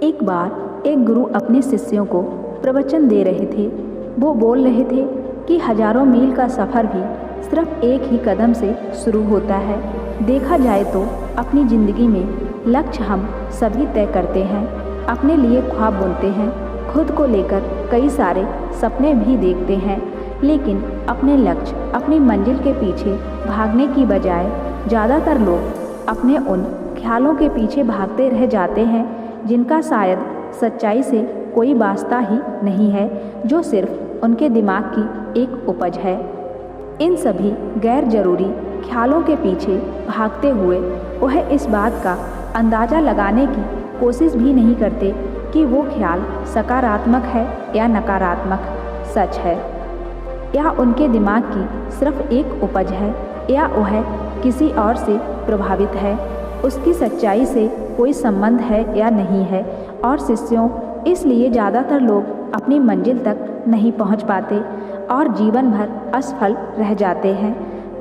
एक बार एक गुरु अपने शिष्यों को प्रवचन दे रहे थे। वो बोल रहे थे कि हजारों मील का सफ़र भी सिर्फ एक ही कदम से शुरू होता है। देखा जाए तो अपनी ज़िंदगी में लक्ष्य हम सभी तय करते हैं, अपने लिए ख्वाब बुनते हैं, खुद को लेकर कई सारे सपने भी देखते हैं, लेकिन अपने लक्ष्य, अपनी मंजिल के पीछे भागने की बजाय ज़्यादातर लोग अपने उन ख्यालों के पीछे भागते रह जाते हैं जिनका शायद सच्चाई से कोई वास्ता ही नहीं है, जो सिर्फ उनके दिमाग की एक उपज है। इन सभी गैर जरूरी ख्यालों के पीछे भागते हुए वह इस बात का अंदाज़ा लगाने की कोशिश भी नहीं करते कि वो ख्याल सकारात्मक है या नकारात्मक, सच है या उनके दिमाग की सिर्फ एक उपज है, या वह किसी और से प्रभावित है, उसकी सच्चाई से कोई संबंध है या नहीं है। और शिष्यों, इसलिए ज़्यादातर लोग अपनी मंजिल तक नहीं पहुंच पाते और जीवन भर असफल रह जाते हैं।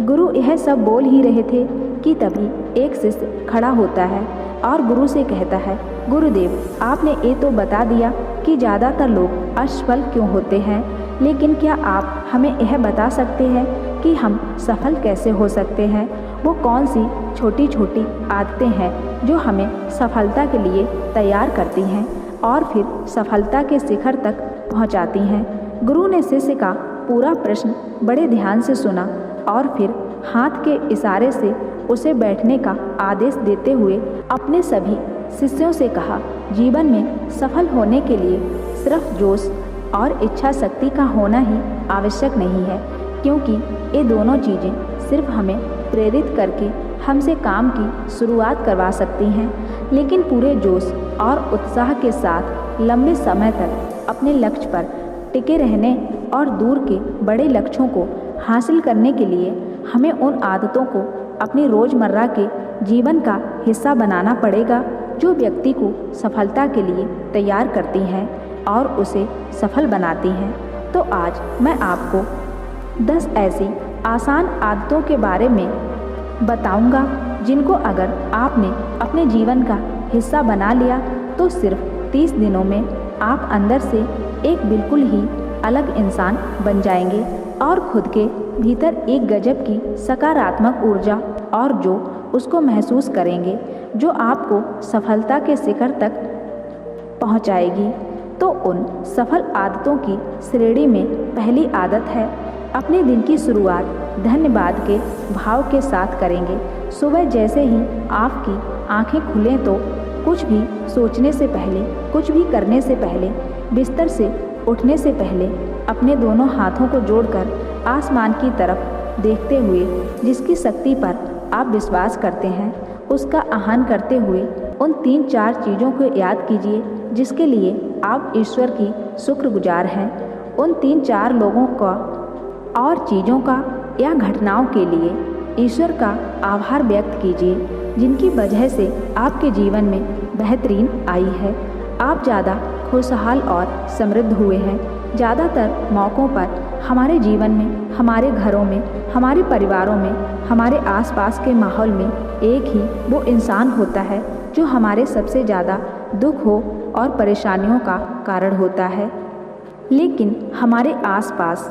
गुरु यह सब बोल ही रहे थे कि तभी एक शिष्य खड़ा होता है और गुरु से कहता है, गुरुदेव, आपने ये तो बता दिया कि ज़्यादातर लोग असफल क्यों होते हैं, लेकिन क्या आप हमें यह बता सकते हैं कि हम सफल कैसे हो सकते हैं? वो कौन सी छोटी छोटी आदतें हैं जो हमें सफलता के लिए तैयार करती हैं और फिर सफलता के शिखर तक पहुंचाती हैं? गुरु ने शिष्य का पूरा प्रश्न बड़े ध्यान से सुना और फिर हाथ के इशारे से उसे बैठने का आदेश देते हुए अपने सभी शिष्यों से कहा, जीवन में सफल होने के लिए सिर्फ जोश और इच्छा शक्ति का होना ही आवश्यक नहीं है, क्योंकि ये दोनों चीज़ें सिर्फ हमें प्रेरित करके हमसे काम की शुरुआत करवा सकती हैं, लेकिन पूरे जोश और उत्साह के साथ लंबे समय तक अपने लक्ष्य पर टिके रहने और दूर के बड़े लक्ष्यों को हासिल करने के लिए हमें उन आदतों को अपनी रोज़मर्रा के जीवन का हिस्सा बनाना पड़ेगा जो व्यक्ति को सफलता के लिए तैयार करती हैं और उसे सफल बनाती हैं। तो आज मैं आपको 10 ऐसी आसान आदतों के बारे में बताऊंगा जिनको अगर आपने अपने जीवन का हिस्सा बना लिया तो सिर्फ 30 दिनों में आप अंदर से एक बिल्कुल ही अलग इंसान बन जाएंगे और खुद के भीतर एक गजब की सकारात्मक ऊर्जा और जो उसको महसूस करेंगे जो आपको सफलता के शिखर तक पहुंचाएगी। तो उन सफल आदतों की श्रेणी में पहली आदत है, अपने दिन की शुरुआत धन्यवाद के भाव के साथ करेंगे। सुबह जैसे ही आपकी आंखें खुलें तो कुछ भी सोचने से पहले, कुछ भी करने से पहले, बिस्तर से उठने से पहले अपने दोनों हाथों को जोड़कर आसमान की तरफ देखते हुए जिसकी शक्ति पर आप विश्वास करते हैं उसका आह्वान करते हुए उन 3-4 चीज़ों को याद कीजिए जिसके लिए आप ईश्वर की शुक्रगुजार हैं। उन 3-4 लोगों का और चीज़ों का या घटनाओं के लिए ईश्वर का आभार व्यक्त कीजिए जिनकी वजह से आपके जीवन में बेहतरीन आई है। आप ज़्यादा खुशहाल और समृद्ध हुए हैं। ज़्यादातर मौक़ों पर हमारे जीवन में, हमारे घरों में, हमारे परिवारों में, हमारे आसपास के माहौल में एक ही वो इंसान होता है जो हमारे सबसे ज़्यादा दुख हो और परेशानियों का कारण होता है, लेकिन हमारे आसपास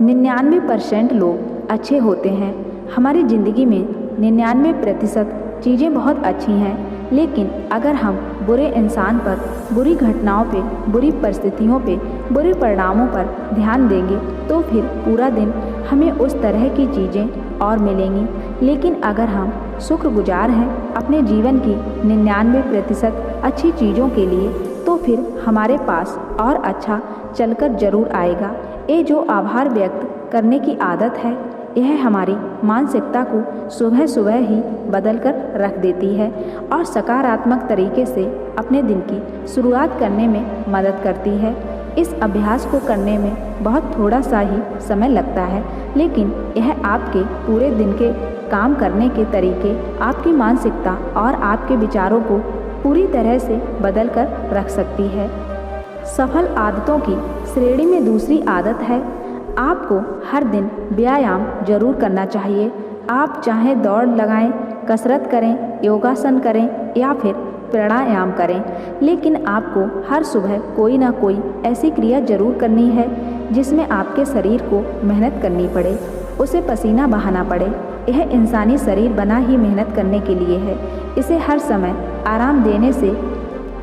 99% लोग अच्छे होते हैं। हमारी ज़िंदगी में 99% चीज़ें बहुत अच्छी हैं, लेकिन अगर हम बुरे इंसान पर, बुरी घटनाओं पे, बुरी परिस्थितियों पे, बुरे परिणामों पर ध्यान देंगे तो फिर पूरा दिन हमें उस तरह की चीज़ें और मिलेंगी। लेकिन अगर हम शुक्रगुजार हैं अपने जीवन की 99% अच्छी चीज़ों के लिए तो फिर हमारे पास और अच्छा चलकर ज़रूर आएगा। ये जो आभार व्यक्त करने की आदत है यह हमारी मानसिकता को सुबह सुबह ही बदल कर रख देती है और सकारात्मक तरीके से अपने दिन की शुरुआत करने में मदद करती है। इस अभ्यास को करने में बहुत थोड़ा सा ही समय लगता है, लेकिन यह आपके पूरे दिन के काम करने के तरीके, आपकी मानसिकता और आपके विचारों को पूरी तरह से बदल कर रख सकती है। सफल आदतों की श्रेणी में दूसरी आदत है, आपको हर दिन व्यायाम जरूर करना चाहिए। आप चाहे दौड़ लगाएं, कसरत करें, योगासन करें या फिर प्राणायाम करें, लेकिन आपको हर सुबह कोई ना कोई ऐसी क्रिया जरूर करनी है जिसमें आपके शरीर को मेहनत करनी पड़े, उसे पसीना बहाना पड़े। यह इंसानी शरीर बना ही मेहनत करने के लिए है। इसे हर समय आराम देने से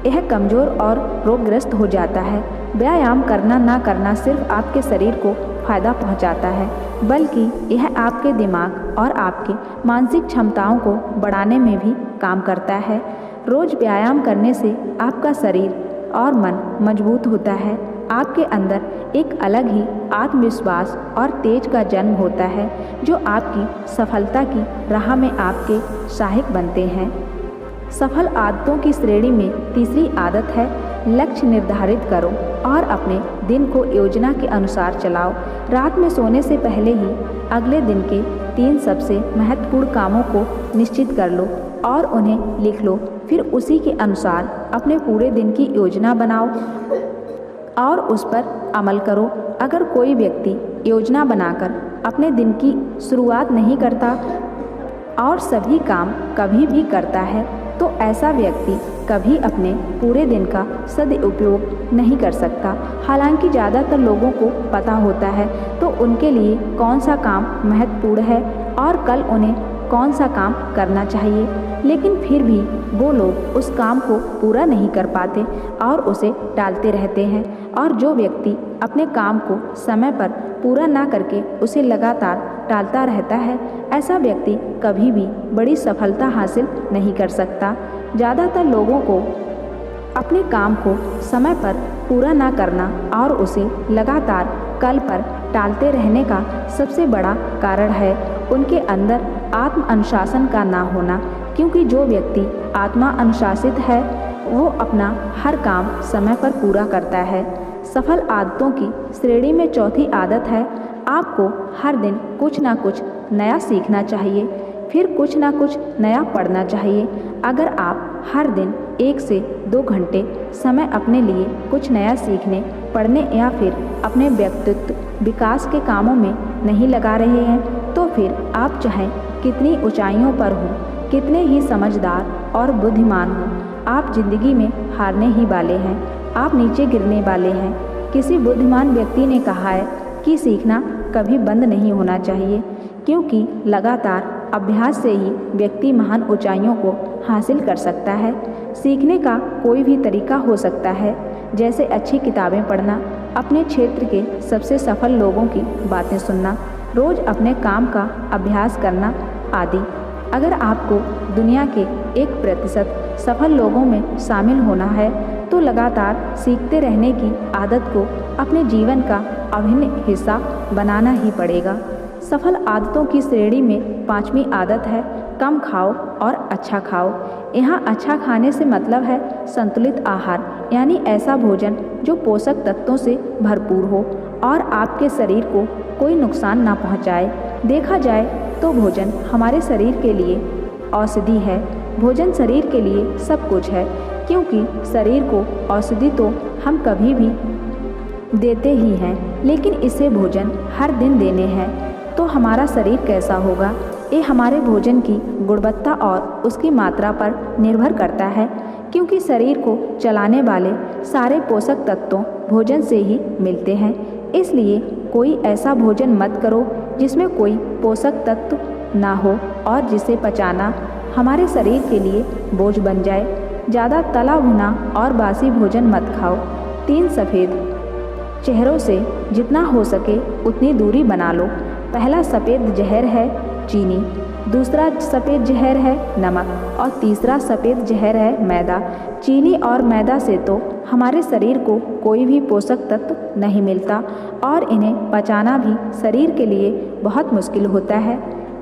यह कमज़ोर और रोगग्रस्त हो जाता है। व्यायाम करना ना करना सिर्फ आपके शरीर को फ़ायदा पहुंचाता है, बल्कि यह आपके दिमाग और आपके मानसिक क्षमताओं को बढ़ाने में भी काम करता है। रोज़ व्यायाम करने से आपका शरीर और मन मजबूत होता है। आपके अंदर एक अलग ही आत्मविश्वास और तेज का जन्म होता है, जो आपकी सफलता की राह में आपके सहायक बनते हैं। सफल आदतों की श्रेणी में तीसरी आदत है, लक्ष्य निर्धारित करो और अपने दिन को योजना के अनुसार चलाओ। रात में सोने से पहले ही अगले दिन के 3 सबसे महत्वपूर्ण कामों को निश्चित कर लो और उन्हें लिख लो। फिर उसी के अनुसार अपने पूरे दिन की योजना बनाओ और उस पर अमल करो। अगर कोई व्यक्ति योजना बनाकर अपने दिन की शुरुआत नहीं करता और सभी काम कभी भी करता है, तो ऐसा व्यक्ति कभी अपने पूरे दिन का सदुपयोग नहीं कर सकता। हालांकि ज़्यादातर लोगों को पता होता है तो उनके लिए कौन सा काम महत्वपूर्ण है और कल उन्हें कौन सा काम करना चाहिए, लेकिन फिर भी वो लोग उस काम को पूरा नहीं कर पाते और उसे टालते रहते हैं। और जो व्यक्ति अपने काम को समय पर पूरा ना करके उसे लगातार टालता रहता है, ऐसा व्यक्ति कभी भी बड़ी सफलता हासिल नहीं कर सकता। ज़्यादातर लोगों को अपने काम को समय पर पूरा ना करना और उसे लगातार कल पर टालते रहने का सबसे बड़ा कारण है उनके अंदर आत्म अनुशासन का ना होना। क्योंकि जो व्यक्ति आत्मा अनुशासित है वो अपना हर काम समय पर पूरा करता है। सफल आदतों की श्रेणी में चौथी आदत है, आपको हर दिन कुछ ना कुछ नया सीखना चाहिए, फिर कुछ ना कुछ नया पढ़ना चाहिए। अगर आप हर दिन 1 से 2 घंटे समय अपने लिए कुछ नया सीखने, पढ़ने या फिर अपने व्यक्तित्व विकास के कामों में नहीं लगा रहे हैं, तो फिर आप चाहे कितनी ऊंचाइयों पर हो, कितने ही समझदार और बुद्धिमान हो, आप जिंदगी में हारने ही वाले हैं, आप नीचे गिरने वाले हैं। किसी बुद्धिमान व्यक्ति ने कहा है कि सीखना कभी बंद नहीं होना चाहिए, क्योंकि लगातार अभ्यास से ही व्यक्ति महान ऊंचाइयों को हासिल कर सकता है। सीखने का कोई भी तरीका हो सकता है, जैसे अच्छी किताबें पढ़ना, अपने क्षेत्र के सबसे सफल लोगों की बातें सुनना, रोज़ अपने काम का अभ्यास करना आदि। अगर आपको दुनिया के 1% सफल लोगों में शामिल होना है, तो लगातार सीखते रहने की आदत को अपने जीवन का अभिन्न हिस्सा बनाना ही पड़ेगा। सफल आदतों की श्रेणी में 5वीं आदत है, कम खाओ और अच्छा खाओ। यहाँ अच्छा खाने से मतलब है संतुलित आहार, यानी ऐसा भोजन जो पोषक तत्वों से भरपूर हो और आपके शरीर को कोई नुकसान ना पहुँचाए। देखा जाए तो भोजन हमारे शरीर के लिए औषधि है। भोजन शरीर के लिए सब कुछ है, क्योंकि शरीर को औषधि तो हम कभी भी देते ही हैं, लेकिन इसे भोजन हर दिन देने हैं तो हमारा शरीर कैसा होगा, ये हमारे भोजन की गुणवत्ता और उसकी मात्रा पर निर्भर करता है। क्योंकि शरीर को चलाने वाले सारे पोषक तत्वों भोजन से ही मिलते हैं, इसलिए कोई ऐसा भोजन मत करो जिसमें कोई पोषक तत्व ना हो और जिसे पचाना हमारे शरीर के लिए बोझ बन जाए। ज़्यादा तला भुना और बासी भोजन मत खाओ। 3 सफ़ेद चेहरों से जितना हो सके उतनी दूरी बना लो। पहला सफ़ेद जहर है चीनी, दूसरा सफ़ेद जहर है नमक और तीसरा सफ़ेद जहर है मैदा। चीनी और मैदा से तो हमारे शरीर को कोई भी पोषक तत्व नहीं मिलता और इन्हें पचाना भी शरीर के लिए बहुत मुश्किल होता है,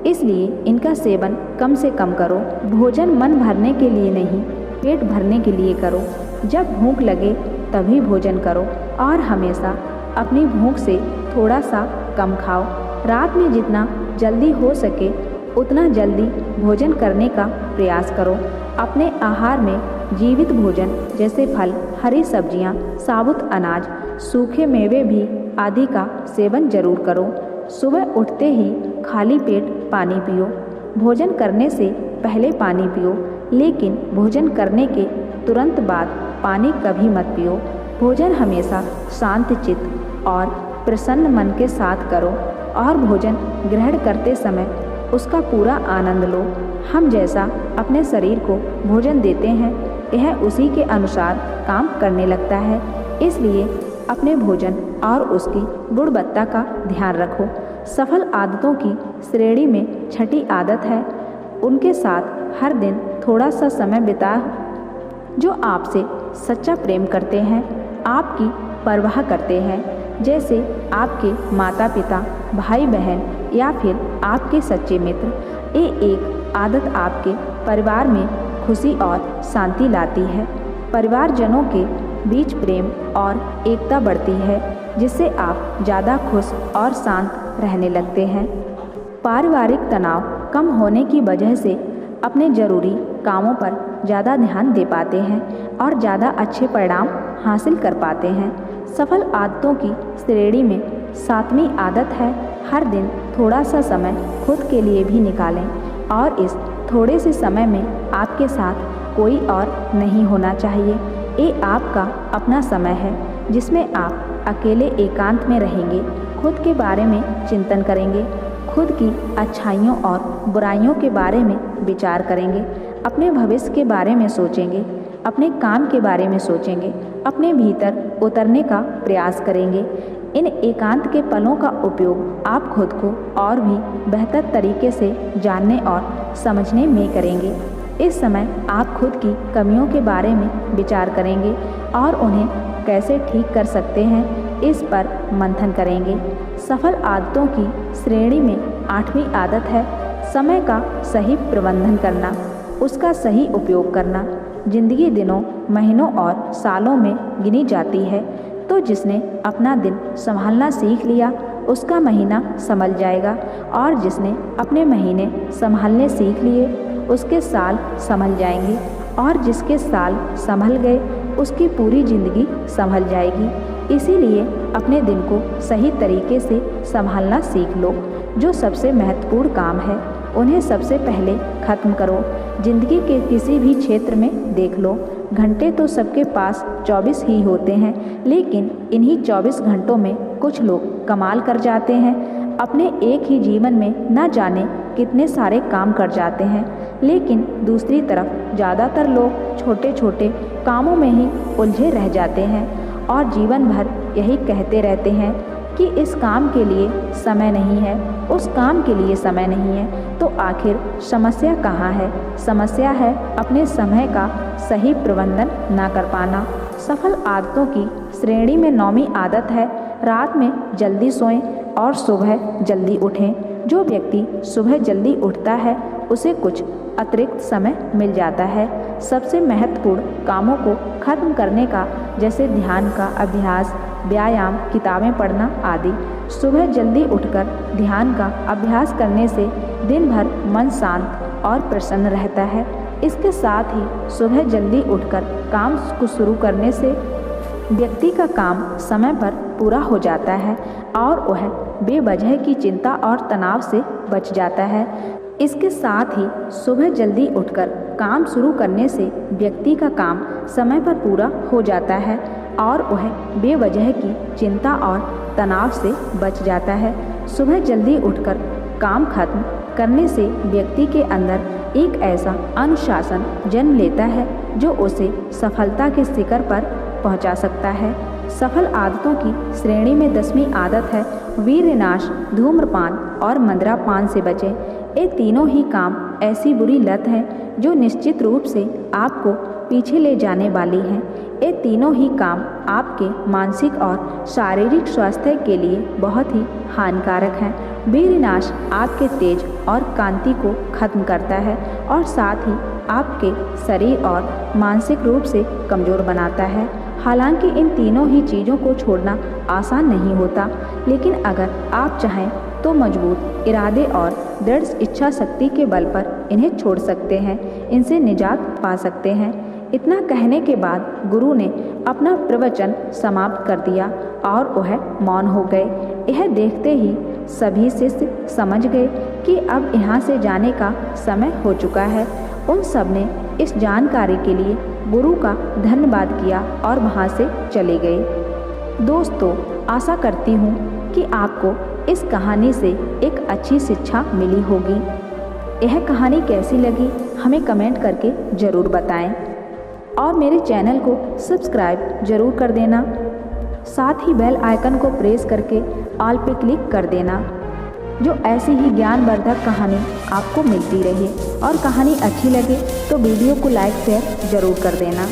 इसलिए इनका सेवन कम से कम करो। भोजन मन भरने के लिए नहीं, पेट भरने के लिए करो। जब भूख लगे तभी भोजन करो और हमेशा अपनी भूख से थोड़ा सा कम खाओ। रात में जितना जल्दी हो सके उतना जल्दी भोजन करने का प्रयास करो। अपने आहार में जीवित भोजन जैसे फल, हरी सब्जियां, साबुत अनाज, सूखे मेवे भी आदि का सेवन जरूर करो। सुबह उठते ही खाली पेट पानी पियो। भोजन करने से पहले पानी पियो। लेकिन भोजन करने के तुरंत बाद पानी कभी मत पियो। भोजन हमेशा शांत चित्त और प्रसन्न मन के साथ करो और भोजन ग्रहण करते समय उसका पूरा आनंद लो। हम जैसा अपने शरीर को भोजन देते हैं, यह उसी के अनुसार काम करने लगता है। इसलिए अपने भोजन और उसकी गुणवत्ता का ध्यान रखो। सफल आदतों की श्रेणी में छठी आदत है, उनके साथ हर दिन थोड़ा सा समय बिताओ। जो आपसे सच्चा प्रेम करते हैं, आपकी परवाह करते हैं, जैसे आपके माता पिता, भाई बहन या फिर आपके सच्चे मित्र। ये एक आदत आपके परिवार में खुशी और शांति लाती है। परिवारजनों के बीच प्रेम और एकता बढ़ती है, जिससे आप ज़्यादा खुश और शांत रहने लगते हैं। पारिवारिक तनाव कम होने की वजह से अपने ज़रूरी कामों पर ज़्यादा ध्यान दे पाते हैं और ज़्यादा अच्छे परिणाम हासिल कर पाते हैं। सफल आदतों की श्रेणी में 7वीं आदत है, हर दिन थोड़ा सा समय खुद के लिए भी निकालें और इस थोड़े से समय में आपके साथ कोई और नहीं होना चाहिए। ये आपका अपना समय है जिसमें आप अकेले एकांत में रहेंगे, खुद के बारे में चिंतन करेंगे, खुद की अच्छाइयों और बुराइयों के बारे में विचार करेंगे, अपने भविष्य के बारे में सोचेंगे, अपने काम के बारे में सोचेंगे, अपने भीतर उतरने का प्रयास करेंगे। इन एकांत के पलों का उपयोग आप खुद को और भी बेहतर तरीके से जानने और समझने में करेंगे। इस समय आप खुद की कमियों के बारे में विचार करेंगे और उन्हें कैसे ठीक कर सकते हैं, इस पर मंथन करेंगे। सफल आदतों की श्रेणी में 8वीं आदत है, समय का सही प्रबंधन करना, उसका सही उपयोग करना। जिंदगी दिनों, महीनों और सालों में गिनी जाती है, तो जिसने अपना दिन संभालना सीख लिया उसका महीना संभल जाएगा, और जिसने अपने महीने संभालने सीख लिए उसके साल संभल जाएंगे, और जिसके साल संभल गए उसकी पूरी ज़िंदगी संभल जाएगी। इसीलिए अपने दिन को सही तरीके से संभालना सीख लो। जो सबसे महत्वपूर्ण काम है उन्हें सबसे पहले ख़त्म करो। जिंदगी के किसी भी क्षेत्र में देख लो, घंटे तो सबके पास 24 ही होते हैं, लेकिन इन्हीं 24 घंटों में कुछ लोग कमाल कर जाते हैं। अपने एक ही जीवन में न जाने कितने सारे काम कर जाते हैं, लेकिन दूसरी तरफ ज़्यादातर लोग छोटे छोटे कामों में ही उलझे रह जाते हैं और जीवन भर यही कहते रहते हैं कि इस काम के लिए समय नहीं है, उस काम के लिए समय नहीं है। तो आखिर समस्या कहाँ है? समस्या है अपने समय का सही प्रबंधन ना कर पाना। सफल आदतों की श्रेणी में 9वीं आदत है, रात में जल्दी सोएं और सुबह जल्दी उठें। जो व्यक्ति सुबह जल्दी उठता है उसे कुछ अतिरिक्त समय मिल जाता है सबसे महत्वपूर्ण कामों को खत्म करने का, जैसे ध्यान का अभ्यास, व्यायाम, किताबें पढ़ना आदि। सुबह जल्दी उठकर ध्यान का अभ्यास करने से दिन भर मन शांत और प्रसन्न रहता है। इसके साथ ही सुबह जल्दी उठकर काम को शुरू करने से व्यक्ति का काम समय पर पूरा हो जाता है और वह बेवजह की चिंता और तनाव से बच जाता है। इसके साथ ही सुबह जल्दी उठकर काम शुरू करने से व्यक्ति का काम समय पर पूरा हो जाता है और वह बेवजह की चिंता और तनाव से बच जाता है। सुबह जल्दी उठकर काम खत्म करने से व्यक्ति के अंदर एक ऐसा अनुशासन जन्म लेता है जो उसे सफलता के शिखर पर पहुंचा सकता है। सफल आदतों की श्रेणी में 10वीं आदत है, वीर्यनाश, धूम्रपान और मदिरापान से बचें। ये तीनों ही काम ऐसी बुरी लत है जो निश्चित रूप से आपको पीछे ले जाने वाली हैं। ये तीनों ही काम आपके मानसिक और शारीरिक स्वास्थ्य के लिए बहुत ही हानिकारक हैं। वीर्यनाश आपके तेज और कांति को खत्म करता है और साथ ही आपके शरीर और मानसिक रूप से कमज़ोर बनाता है। हालांकि इन तीनों ही चीज़ों को छोड़ना आसान नहीं होता, लेकिन अगर आप चाहें तो मजबूत इरादे और दृढ़ इच्छा शक्ति के बल पर इन्हें छोड़ सकते हैं, इनसे निजात पा सकते हैं। इतना कहने के बाद गुरु ने अपना प्रवचन समाप्त कर दिया और वह मौन हो गए। यह देखते ही सभी शिष्य समझ गए कि अब यहाँ से जाने का समय हो चुका है। उन सब ने इस जानकारी के लिए गुरु का धन्यवाद किया और वहाँ से चले गए। दोस्तों, आशा करती हूँ कि आपको इस कहानी से एक अच्छी शिक्षा मिली होगी। यह कहानी कैसी लगी हमें कमेंट करके ज़रूर बताएं और मेरे चैनल को सब्सक्राइब ज़रूर कर देना। साथ ही बेल आइकन को प्रेस करके ऑल पे क्लिक कर देना, जो ऐसी ही ज्ञानवर्धक कहानी आपको मिलती रहे। और कहानी अच्छी लगे तो वीडियो को लाइक शेयर ज़रूर कर देना।